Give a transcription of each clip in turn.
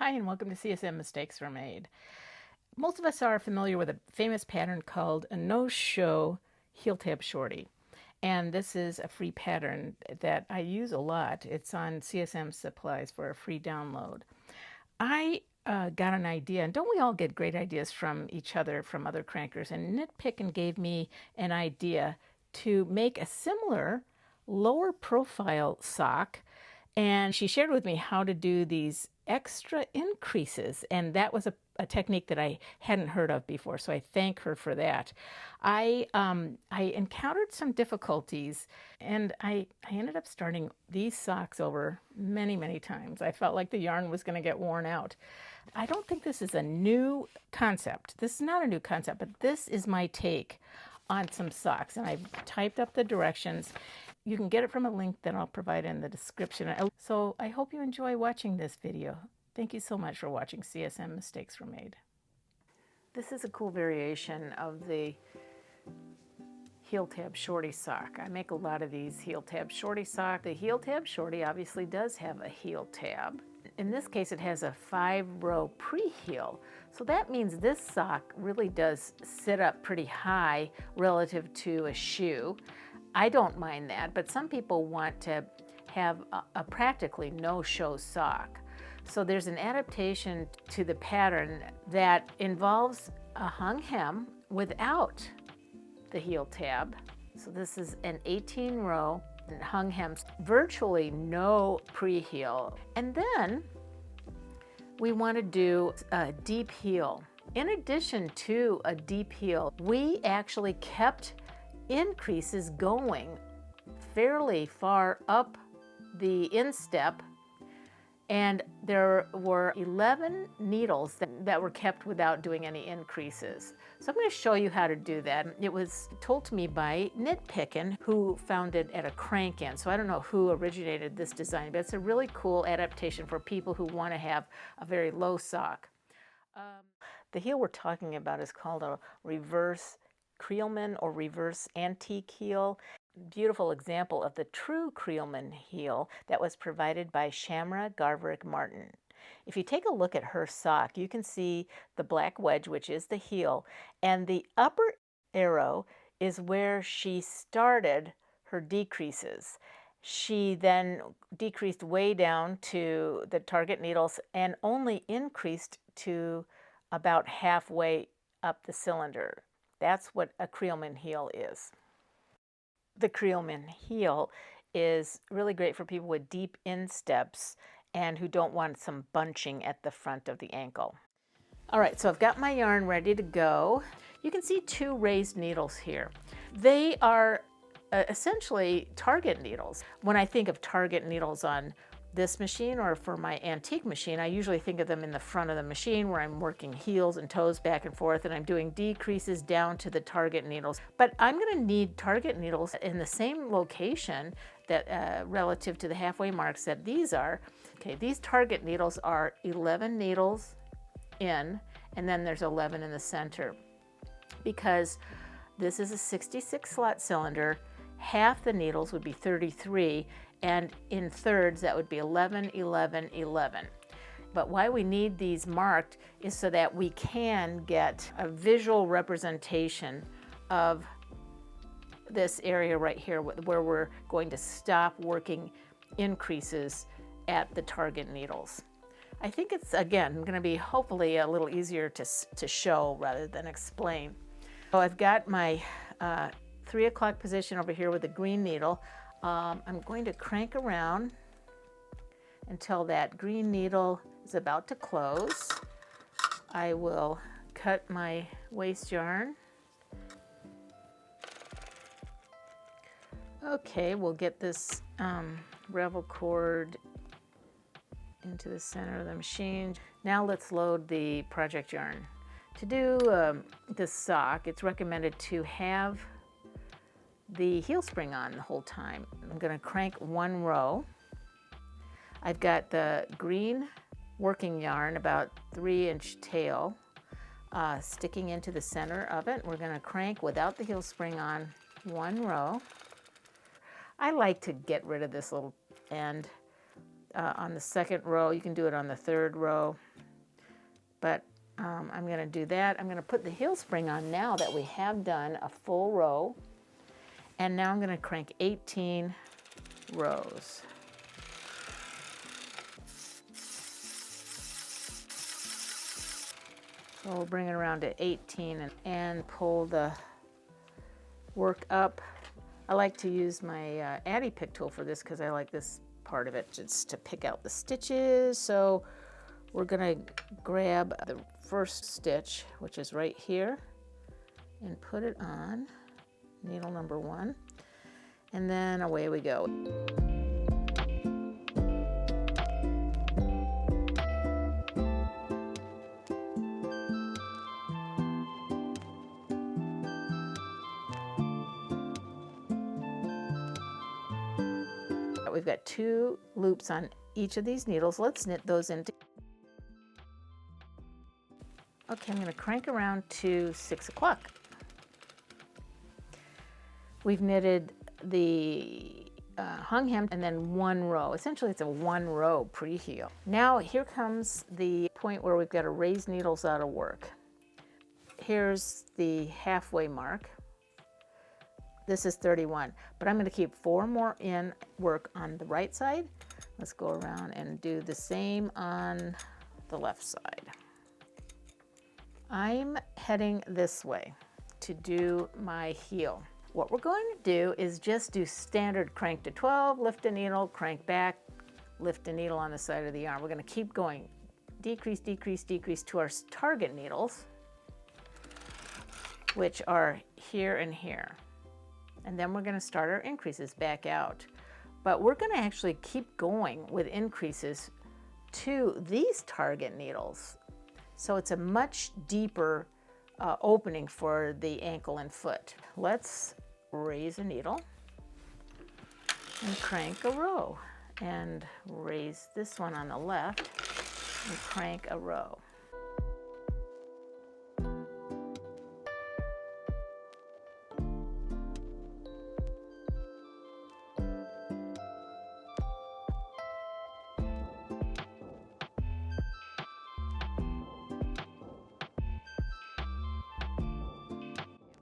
Hi, and welcome to CSM Mistakes Were Made. Most of us are familiar with a famous pattern called a no-show heel tab shorty. And this is a free pattern that I use a lot. It's on CSM Supplies for a free download. I got an idea, and don't we all get great ideas from each other, from other crankers? And Knitpickin gave me an idea to make a similar lower profile sock, and she shared with me how to do these extra increases, and that was a technique that I hadn't heard of before, so I thank her for that. I encountered some difficulties, and I ended up starting these socks over many times. I felt like the yarn was going to get worn out. I don't think this is a new concept. This is not a new concept, but this is my take on some socks, and I've typed up the directions. You can get it from a link that I'll provide in the description. So I hope you enjoy watching this video. Thank you so much for watching CSM Mistakes Were Made. This is a cool variation of the heel tab shorty sock. I make a lot of these heel tab shorty sock. The heel tab shorty obviously does have a heel tab. In this case, it has a 5-row pre-heel. So that means this sock really does sit up pretty high relative to a shoe. I don't mind that, but some people want to have a practically no-show sock. So there's an adaptation to the pattern that involves a hung hem without the heel tab. So this is an 18-row hung hem, virtually no pre-heel. And then we want to do a deep heel. In addition to a deep heel, we actually kept increases going fairly far up the instep, and there were 11 needles that were kept without doing any increases. So I'm going to show you how to do that. It was told to me by Knitpickin, who found it at a crank-in. So I don't know who originated this design, but it's a really cool adaptation for people who want to have a very low sock. The heel we're talking about is called a reverse Creelman or reverse antique heel. Beautiful example of the true Creelman heel that was provided by Shamra Garverick Martin. If you take a look at her sock, you can see the black wedge, which is the heel, and the upper arrow is where she started her decreases. She then decreased way down to the target needles and only increased to about halfway up the cylinder. That's what a Creelman heel is. The Creelman heel is really great for people with deep insteps and who don't want some bunching at the front of the ankle. All right, so I've got my yarn ready to go. You can see 2 raised needles here. They are essentially target needles. When I think of target needles on this machine or for my antique machine, I usually think of them in the front of the machine where I'm working heels and toes back and forth, and I'm doing decreases down to the target needles. But I'm going to need target needles in the same location that relative to the halfway marks that these are. Okay, these target needles are 11 needles in, and then there's 11 in the center. Because this is a 66 slot cylinder, half the needles would be 33, and in thirds that would be 11, 11, 11. But why we need these marked is so that we can get a visual representation of this area right here where we're going to stop working increases at the target needles. I think it's, again, going to be hopefully a little easier to show rather than explain. So I've got my 3 o'clock position over here with the green needle. I'm going to crank around until that green needle is about to close. I will cut my waste yarn. Okay, we'll get this revel cord into the center of the machine. Now let's load the project yarn. To do this sock, it's recommended to have the heel spring on the whole time. I'm going to crank 1 row. I've got the green working yarn, about 3-inch tail, sticking into the center of it. We're going to crank without the heel spring on 1 row. I like to get rid of this little end on the 2nd row. You can do it on the 3rd row. but I'm going to do that. I'm going to put the heel spring on now that we have done a full row. And now I'm going to crank 18 rows. So we'll bring it around to 18 and pull the work up. I like to use my Addy pick tool for this because I like this part of it just to pick out the stitches. So we're going to grab the first stitch, which is right here, and put it on needle number 1, and then away we go. We've got 2 loops on each of these needles. Let's knit those into. Okay, I'm going to crank around to 6 o'clock. We've knitted the hung hem and then 1 row. Essentially, it's a 1 row pre-heel. Now here comes the point where we've got to raise needles out of work. Here's the halfway mark. This is 31, but I'm going to keep 4 more in work on the right side. Let's go around and do the same on the left side. I'm heading this way to do my heel. What we're going to do is just do standard crank to 12, lift a needle, crank back, lift a needle on the side of the yarn. We're going to keep going, decrease, decrease, decrease to our target needles, which are here and here. And then we're going to start our increases back out. But we're going to actually keep going with increases to these target needles. So it's a much deeper opening for the ankle and foot. Let's raise a needle and crank a row. And raise this one on the left and crank a row.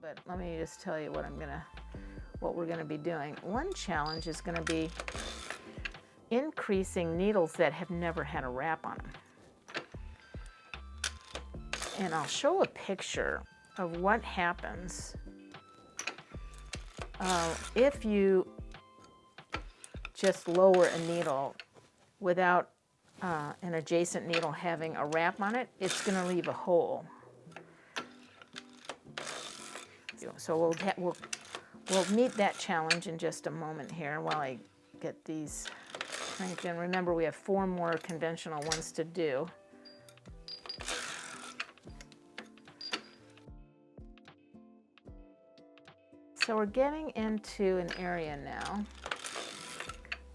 But let me just tell you what we're gonna be doing. One challenge is gonna be increasing needles that have never had a wrap on them. And I'll show a picture of what happens if you just lower a needle without an adjacent needle having a wrap on it. It's gonna leave a hole. So we'll meet that challenge in just a moment here while I get these cranked in. Remember, we have 4 more conventional ones to do. So we're getting into an area now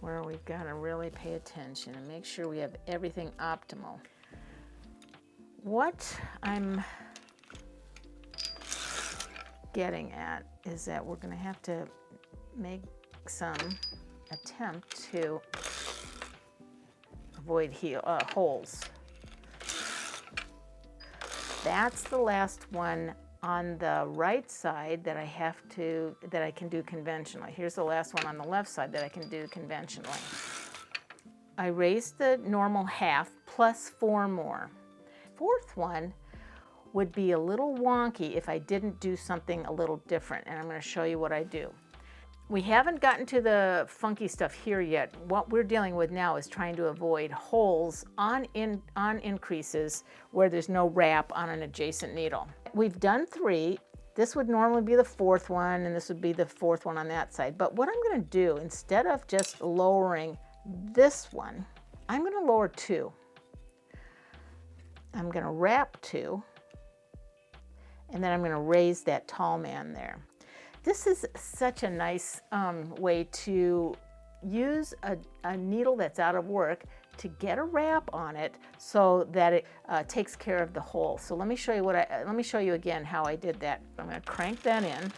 where we've got to really pay attention and make sure we have everything optimal. What I'm getting at is that we're going to have to make some attempt to avoid holes. That's the last one on the right side that I can do conventionally. Here's the last one on the left side that I can do conventionally. I raised the normal half plus 4 more. 4th one would be a little wonky if I didn't do something a little different, and I'm going to show you what I do. We haven't gotten to the funky stuff here yet. What we're dealing with now is trying to avoid holes on increases where there's no wrap on an adjacent needle. We've done 3. This would normally be the 4th one, and this would be the 4th one on that side. But what I'm going to do, instead of just lowering this one, I'm going to lower 2. I'm going to wrap 2. And then I'm going to raise that tall man there. This is such a nice way to use a needle that's out of work to get a wrap on it so that it takes care of the hole. So let me show you let me show you again how I did that. I'm going to crank that in.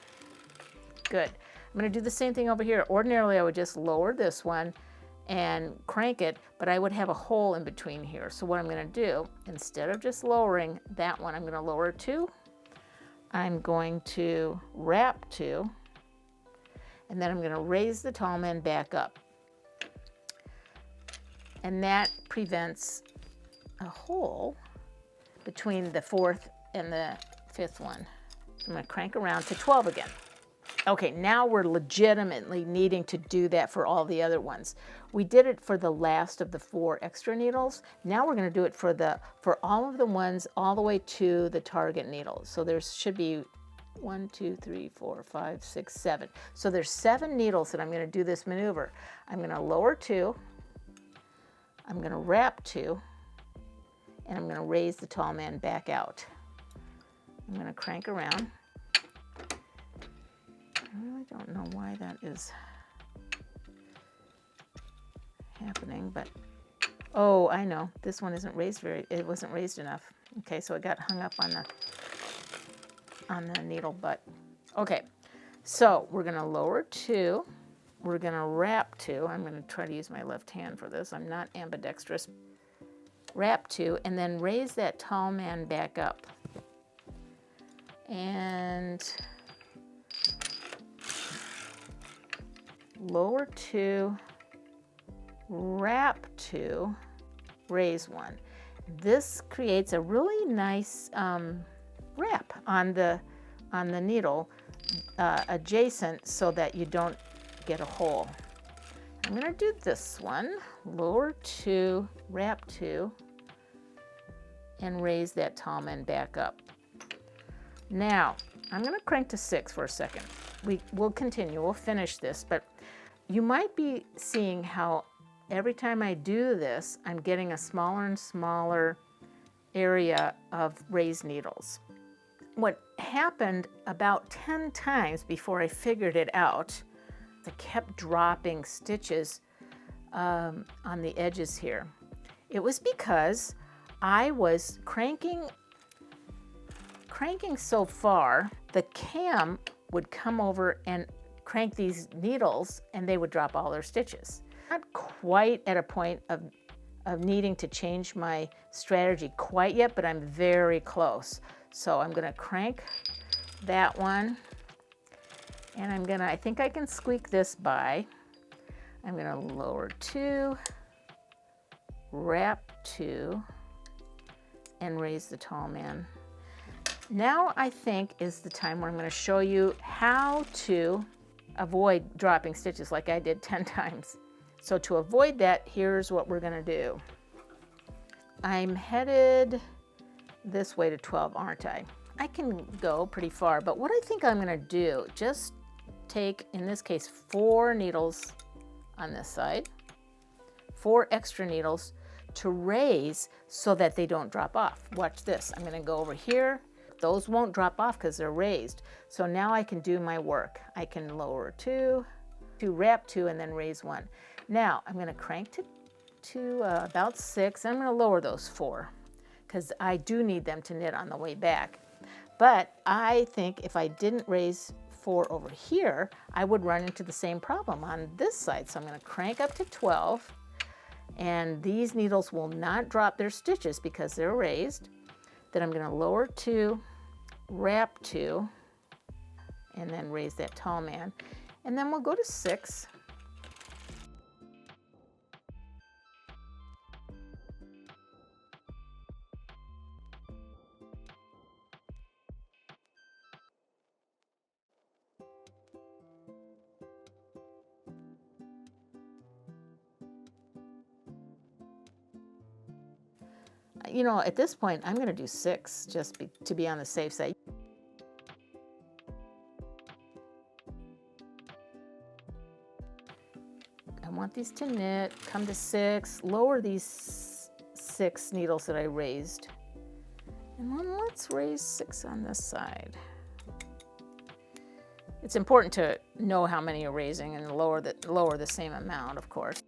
Good. I'm going to do the same thing over here. Ordinarily I would just lower this one and crank it, but I would have a hole in between here. So what I'm going to do, instead of just lowering that one, I'm going to lower 2. I'm going to wrap 2, and then I'm going to raise the tall man back up. And that prevents a hole between the 4th and the 5th one. So I'm going to crank around to 12 again. Okay, now we're legitimately needing to do that for all the other ones. We did it for the last of the 4 extra needles. Now we're going to do it for all of the ones all the way to the target needles. So there should be 1, 2, 3, 4, 5, 6, 7. So there's 7 needles that I'm going to do this maneuver. I'm going to lower 2, I'm going to wrap 2, and I'm going to raise the tall man back out. I'm going to crank around. I really don't know why that is happening, but oh, I know. This one isn't raised it wasn't raised enough. Okay, so it got hung up on the needle butt. Okay, so we're going to lower 2. We're going to wrap 2. I'm going to try to use my left hand for this. I'm not ambidextrous. Wrap 2, and then raise that tall man back up. And lower 2, wrap 2, raise 1. This creates a really nice wrap on the needle adjacent so that you don't get a hole. I'm going to do this one, lower 2, wrap 2, and raise that tall man back up. Now, I'm going to crank to 6 for a second. We'll continue, we'll finish this, but you might be seeing how every time I do this, I'm getting a smaller and smaller area of raised needles. What happened about 10 times before I figured it out, I kept dropping stitches on the edges here. It was because I was cranking so far, the cam would come over and crank these needles and they would drop all their stitches. Not quite at a point of needing to change my strategy quite yet, but I'm very close. So I'm going to crank that one, and I think I can squeak this by. I'm going to lower 2, wrap 2, and raise the tall man. Now I think is the time where I'm going to show you how to avoid dropping stitches like I did 10 times. So to avoid that, here's what we're going to do. I'm headed this way to 12, aren't I? I can go pretty far, but what I think I'm going to do, just take, in this case, 4 needles on this side, 4 extra needles to raise so that they don't drop off. Watch this. I'm going to go over here. Those won't drop off because they're raised. So now I can do my work. I can lower 2, wrap 2, and then raise 1. Now I'm going to crank to about 6. I'm going to lower those 4 because I do need them to knit on the way back. But I think if I didn't raise 4 over here, I would run into the same problem on this side. So I'm going to crank up to 12, and these needles will not drop their stitches because they're raised. Then I'm going to lower 2, wrap 2, and then raise that tall man. And then we'll go to 6. You know, at this point, I'm going to do 6 just to be on the safe side. I want these to knit, come to 6, lower these 6 needles that I raised. And then let's raise 6 on this side. It's important to know how many you're raising and lower the same amount, of course.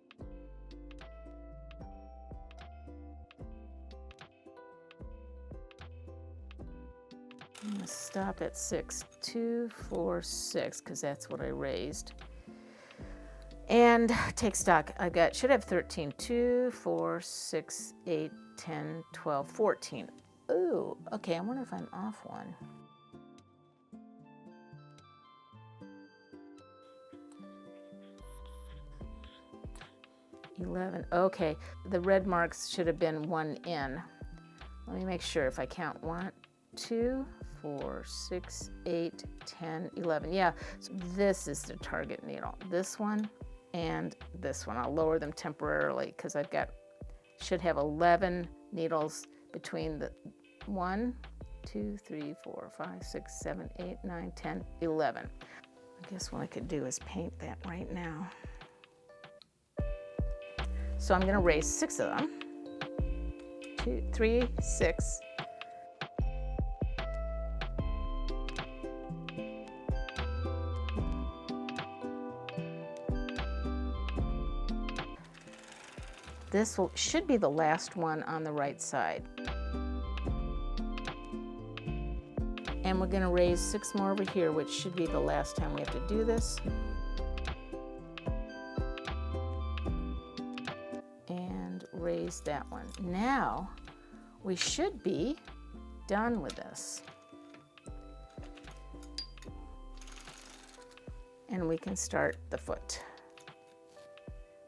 I'm going to stop at 6, 2, 4, 6, because that's what I raised. And take stock. Should have 13, 2, 4, 6, 8, 10, 12, 14. Ooh, okay, I wonder if I'm off one. Okay, the red marks should have been one in. Let me make sure if I count 1, 2, 4, 6, 8, 10, 11. Yeah, so this is the target needle. This one and this one. I'll lower them temporarily because should have 11 needles between the 1, 2, 3, 4, 5, 6, 7, 8, 9, 10, 11. I guess what I could do is paint that right now. So I'm going to raise 6 of them. 2, 3, 6. This should be the last one on the right side. And we're going to raise 6 more over here, which should be the last time we have to do this. And raise that one. Now we should be done with this. And we can start the foot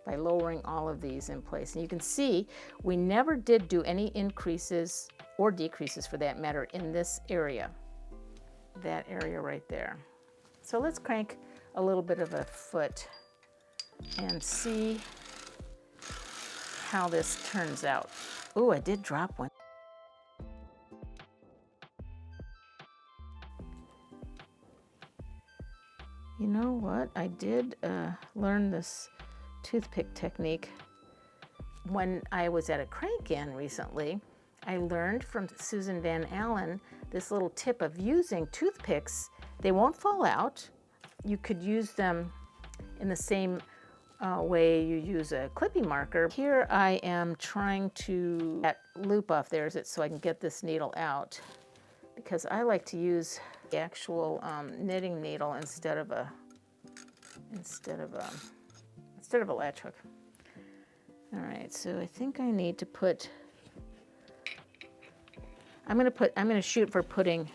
by lowering all of these in place. And you can see we never did do any increases or decreases for that matter in this area, that area right there. So let's crank a little bit of a foot and see how this turns out. Ooh, I did drop one. You know what? I did learn this toothpick technique when I was at a crank-in recently. I learned from Susan Van Alyne this little tip of using toothpicks. They won't fall out. You could use them in the same way you use a clippy marker. Here I am trying to get loop off there so I can get this needle out, because I like to use the actual knitting needle instead of a latch hook. All right, so I think I need to put. I'm going to shoot for putting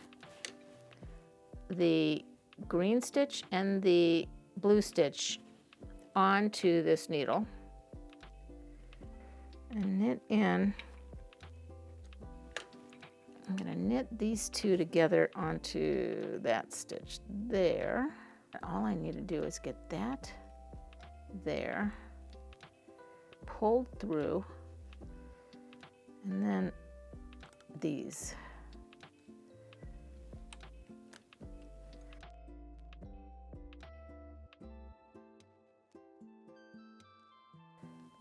the green stitch and the blue stitch onto this needle and knit in. I'm going to knit these two together onto that stitch there. All I need to do is get that there, pulled through, and then these.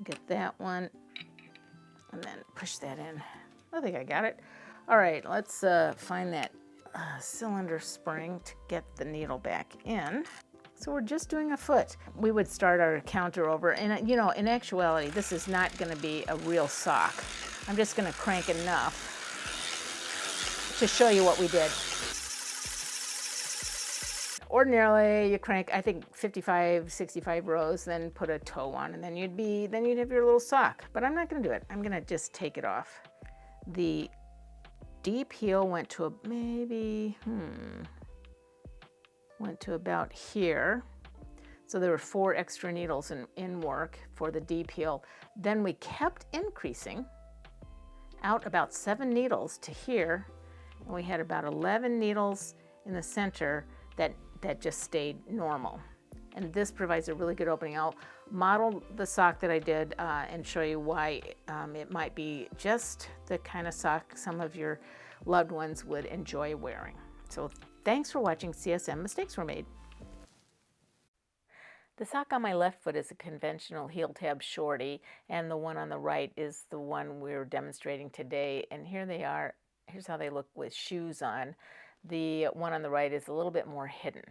Get that one, and then push that in. I think I got it. All right, let's find that cylinder spring to get the needle back in. So we're just doing a foot. We would start our counter over, and you know, in actuality, this is not going to be a real sock. I'm just going to crank enough to show you what we did. Ordinarily, you crank, I think, 55, 65 rows, then put a toe on, and then you'd have your little sock. But I'm not going to do it. I'm going to just take it off. The deep heel went to went to about here. So there were 4 extra needles in work for the deep heel. Then we kept increasing out about 7 needles to here, and we had about 11 needles in the center that just stayed normal. And this provides a really good opening. I'll model the sock that I did and show you why it might be just the kind of sock some of your loved ones would enjoy wearing. So thanks for watching CSM Mistakes Were Made. The sock on my left foot is a conventional heel tab shorty, and the one on the right is the one we're demonstrating today. And here they are. Here's how they look with shoes on. The one on the right is a little bit more hidden.